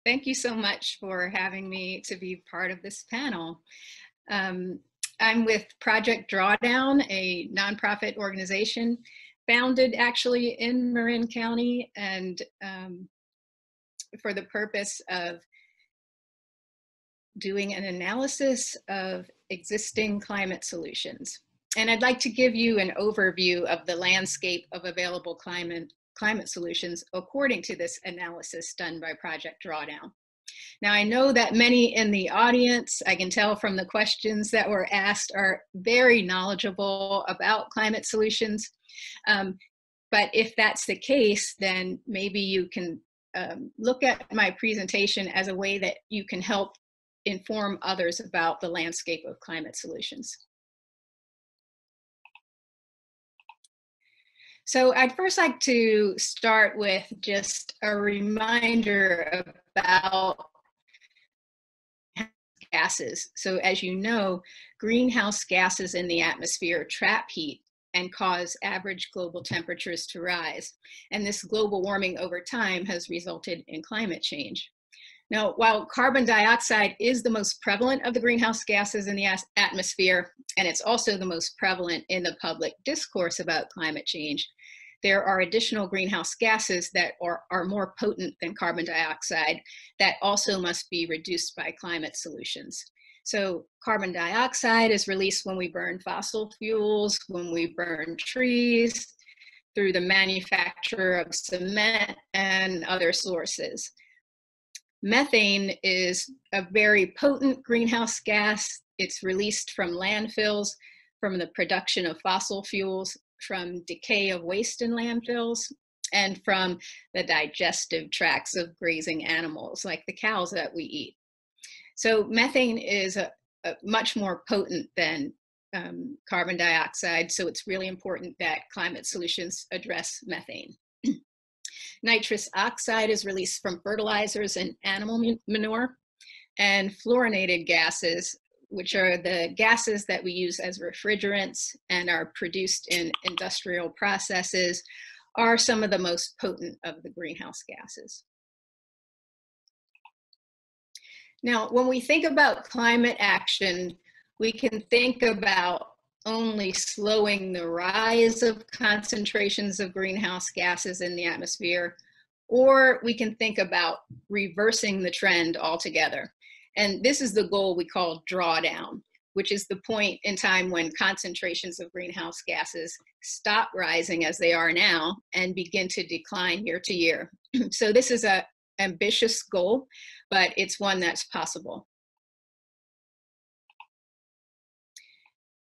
Thank you so much for having me to be part of this panel. I'm with Project Drawdown, a nonprofit organization founded actually in Marin County, and for the purpose of doing an analysis of existing climate solutions. And I'd like to give you an overview of the landscape of available climate solutions according to this analysis done by Project Drawdown. Now, I know that many in the audience, I can tell from the questions that were asked, are very knowledgeable about climate solutions. But if that's the case, then maybe you can look at my presentation as a way that you can help inform others about the landscape of climate solutions. So I'd first like to start with just a reminder about gases. So as you know, greenhouse gases in the atmosphere trap heat and cause average global temperatures to rise. And this global warming over time has resulted in climate change. Now, while carbon dioxide is the most prevalent of the greenhouse gases in the atmosphere, and it's also the most prevalent in the public discourse about climate change, there are additional greenhouse gases that are more potent than carbon dioxide that also must be reduced by climate solutions. So carbon dioxide is released when we burn fossil fuels, when we burn trees, through the manufacture of cement and other sources. Methane is a very potent greenhouse gas. It's released from landfills, from the production of fossil fuels, from decay of waste in landfills, and from the digestive tracts of grazing animals like the cows that we eat. So methane is a much more potent than carbon dioxide, so it's really important that climate solutions address methane. Nitrous oxide is released from fertilizers and animal manure, and fluorinated gases, which are the gases that we use as refrigerants and are produced in industrial processes, are some of the most potent of the greenhouse gases. Now, when we think about climate action, we can think about only slowing the rise of concentrations of greenhouse gases in the atmosphere, or we can think about reversing the trend altogether. And this is the goal we call drawdown, which is the point in time when concentrations of greenhouse gases stop rising as they are now and begin to decline year to year. So this is an ambitious goal, but it's one that's possible.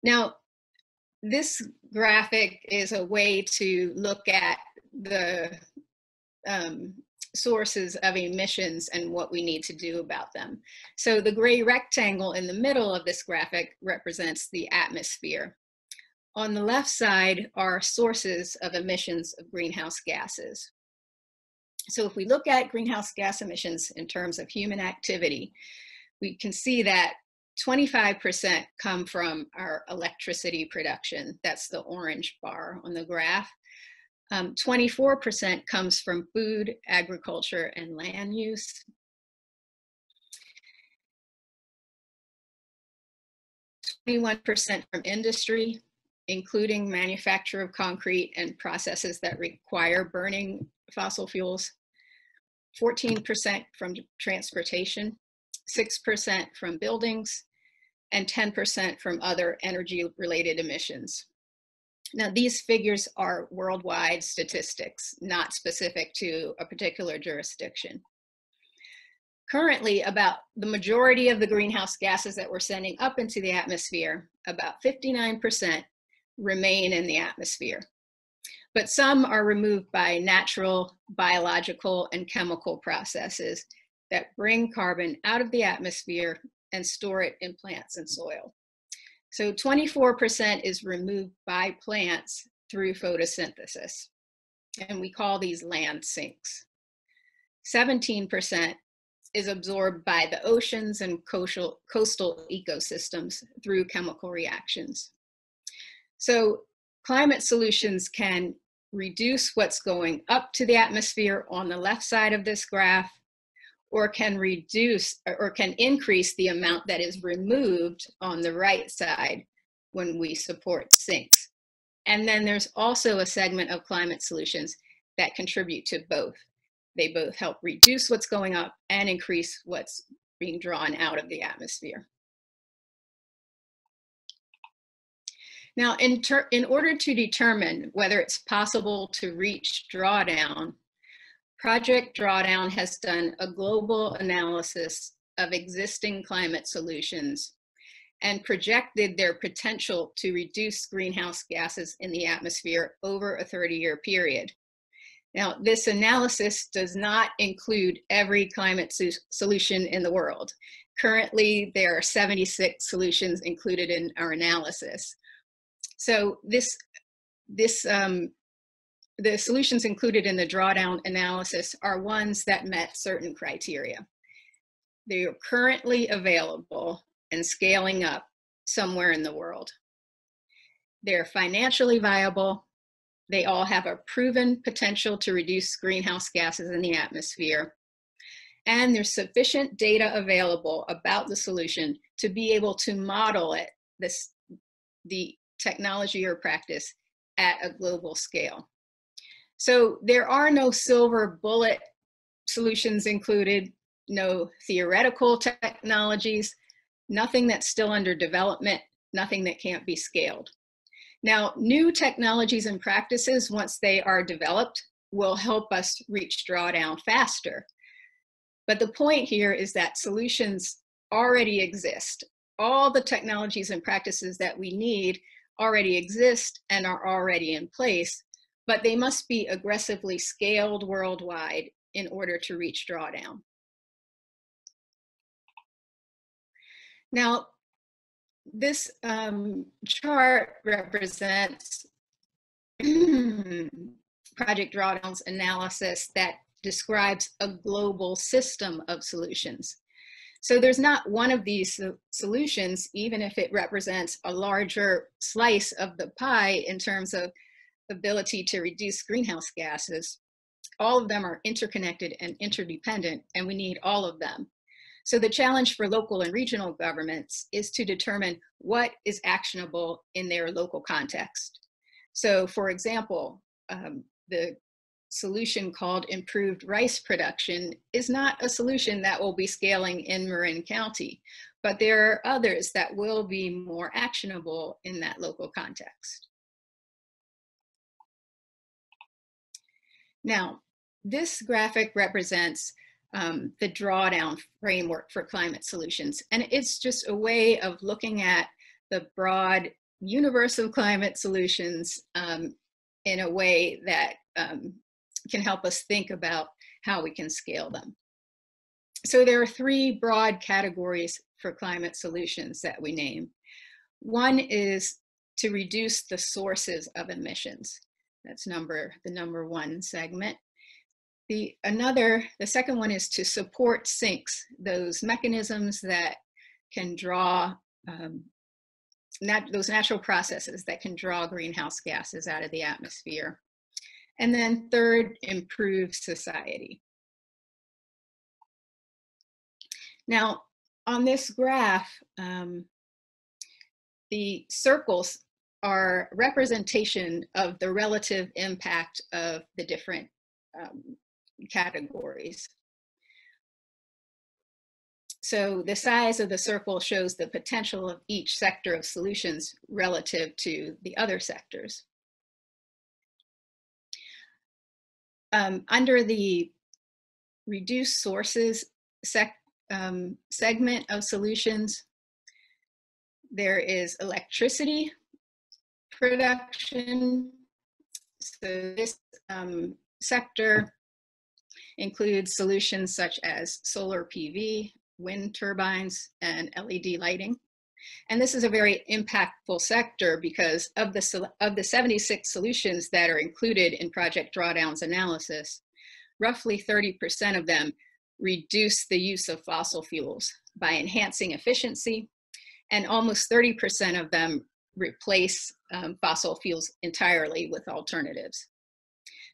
Now, this graphic is a way to look at the sources of emissions and what we need to do about them. So the gray rectangle in the middle of this graphic represents the atmosphere. On the left side are sources of emissions of greenhouse gases. So if we look at greenhouse gas emissions in terms of human activity, we can see that 25% come from our electricity production. That's the orange bar on the graph. 24% comes from food, agriculture, and land use. 21% from industry, including manufacture of concrete and processes that require burning fossil fuels. 14% from transportation, 6% from buildings, and 10% from other energy-related emissions. Now, these figures are worldwide statistics, not specific to a particular jurisdiction. Currently, about the majority of the greenhouse gases that we're sending up into the atmosphere, about 59%, remain in the atmosphere. But some are removed by natural, biological, and chemical processes that bring carbon out of the atmosphere and store it in plants and soil. So 24% is removed by plants through photosynthesis, and we call these land sinks. 17% is absorbed by the oceans and coastal ecosystems through chemical reactions. So climate solutions can reduce what's going up to the atmosphere on the left side of this graph, or can reduce or can increase the amount that is removed on the right side when we support sinks. And then there's also a segment of climate solutions that contribute to both. They both help reduce what's going up and increase what's being drawn out of the atmosphere. Now, in order to determine whether it's possible to reach drawdown, Project Drawdown has done a global analysis of existing climate solutions and projected their potential to reduce greenhouse gases in the atmosphere over a 30-year period. Now, this analysis does not include every climate solution in the world. Currently, there are 76 solutions included in our analysis. So the solutions included in the drawdown analysis are ones that met certain criteria. They are currently available and scaling up somewhere in the world. They're financially viable. They all have a proven potential to reduce greenhouse gases in the atmosphere. And there's sufficient data available about the solution to be able to model it, the technology or practice, at a global scale. So there are no silver bullet solutions included, no theoretical technologies, nothing that's still under development, nothing that can't be scaled. Now, new technologies and practices, once they are developed, will help us reach drawdown faster. But the point here is that solutions already exist. All the technologies and practices that we need already exist and are already in place, but they must be aggressively scaled worldwide in order to reach drawdown. Now, this chart represents Project Drawdown's analysis that describes a global system of solutions. So there's not one of these solutions, even if it represents a larger slice of the pie in terms of ability to reduce greenhouse gases. All of them are interconnected and interdependent, and we need all of them. So the challenge for local and regional governments is to determine what is actionable in their local context. So for example, the solution called improved rice production is not a solution that will be scaling in Marin County, but there are others that will be more actionable in that local context. Now, this graphic represents the drawdown framework for climate solutions. And it's just a way of looking at the broad universe of climate solutions in a way that can help us think about how we can scale them. So there are three broad categories for climate solutions that we name. One is to reduce the sources of emissions. That's the number one segment. The second one is to support sinks, those mechanisms that can draw, those natural processes that can draw greenhouse gases out of the atmosphere. And then third, improve society. Now, on this graph, the circles are representation of the relative impact of the different categories. So the size of the circle shows the potential of each sector of solutions relative to the other sectors. Under the reduced sources segment of solutions, there is electricity production. So this sector includes solutions such as solar PV, wind turbines, and LED lighting. And this is a very impactful sector because of the 76 solutions that are included in Project Drawdown's analysis, roughly 30% of them reduce the use of fossil fuels by enhancing efficiency, and almost 30% of them replace fossil fuels entirely with alternatives.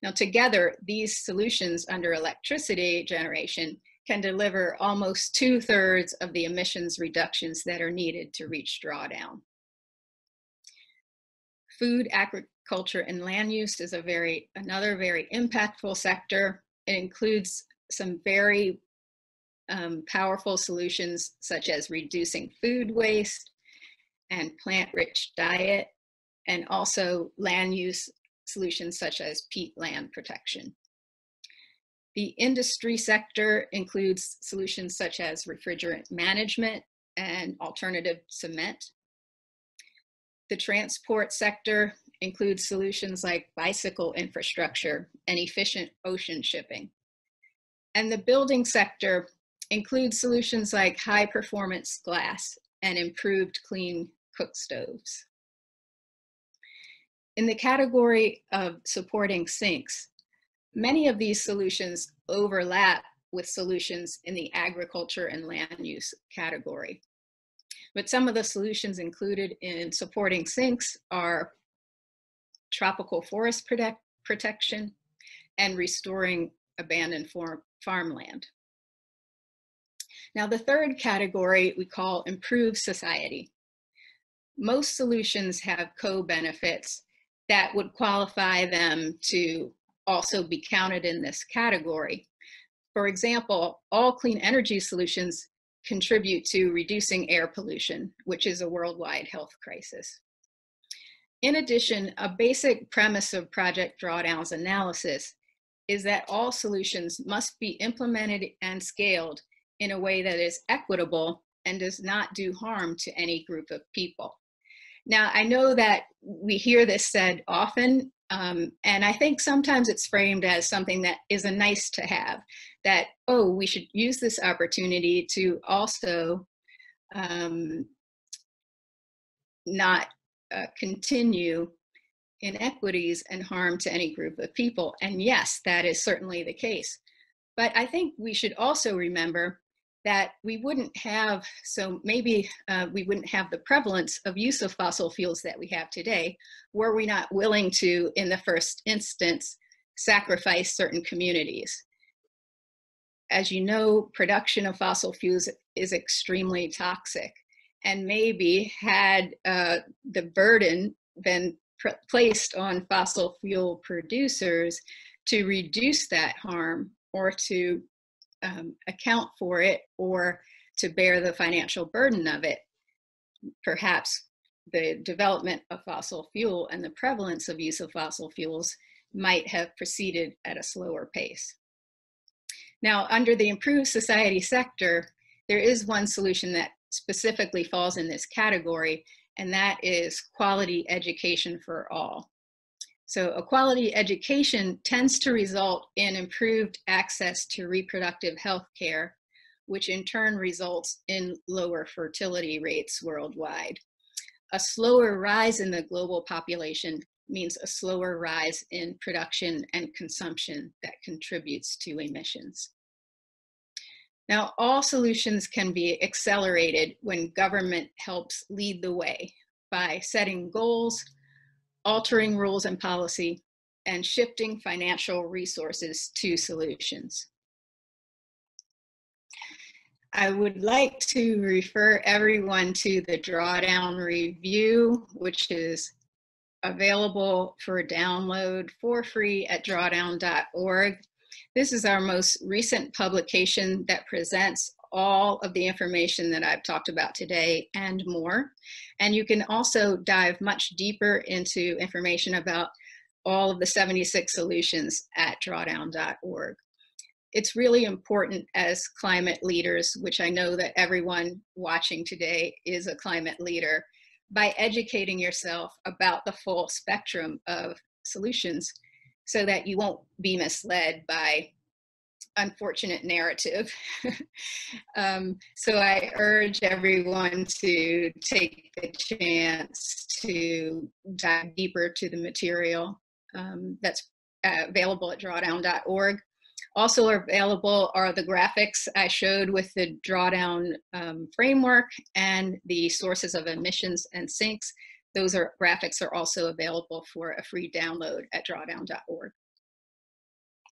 Now together, these solutions under electricity generation can deliver almost 2/3 of the emissions reductions that are needed to reach drawdown. Food, agriculture, and land use is another very impactful sector. It includes some very powerful solutions such as reducing food waste and plant-rich diet, and also land use solutions such as peatland protection. The industry sector includes solutions such as refrigerant management and alternative cement. The transport sector includes solutions like bicycle infrastructure and efficient ocean shipping. And the building sector includes solutions like high performance glass and improved clean cook stoves. In the category of supporting sinks, many of these solutions overlap with solutions in the agriculture and land use category. But some of the solutions included in supporting sinks are tropical forest protection and restoring abandoned farmland. Now, the third category we call improved society. Most solutions have co-benefits that would qualify them to also be counted in this category. For example, all clean energy solutions contribute to reducing air pollution, which is a worldwide health crisis. In addition, a basic premise of Project Drawdown's analysis is that all solutions must be implemented and scaled in a way that is equitable and does not do harm to any group of people. Now, I know that we hear this said often, and I think sometimes it's framed as something that is a nice to have, that, oh, we should use this opportunity to also not continue inequities and harm to any group of people. And yes, that is certainly the case. But I think we should also remember that we wouldn't have, we wouldn't have the prevalence of use of fossil fuels that we have today, were we not willing to, in the first instance, sacrifice certain communities. As you know, production of fossil fuels is extremely toxic, and maybe had the burden been placed on fossil fuel producers to reduce that harm, or to account for it, or to bear the financial burden of it, perhaps the development of fossil fuel and the prevalence of use of fossil fuels might have proceeded at a slower pace. Now, under the improved society sector, there is one solution that specifically falls in this category, and that is quality education for all. So a quality education tends to result in improved access to reproductive health care, which in turn results in lower fertility rates worldwide. A slower rise in the global population means a slower rise in production and consumption that contributes to emissions. Now, all solutions can be accelerated when government helps lead the way by setting goals, altering rules and policy, and shifting financial resources to solutions. I would like to refer everyone to the Drawdown review, which is available for download for free at drawdown.org. This is our most recent publication that presents all of the information that I've talked about today and more. And you can also dive much deeper into information about all of the 76 solutions at drawdown.org. It's really important as climate leaders, which I know that everyone watching today is a climate leader, by educating yourself about the full spectrum of solutions so that you won't be misled by unfortunate narrative. So I urge everyone to take the chance to dive deeper to the material that's available at drawdown.org. Also available are the graphics I showed with the Drawdown framework and the sources of emissions and sinks. Those graphics are also available for a free download at drawdown.org.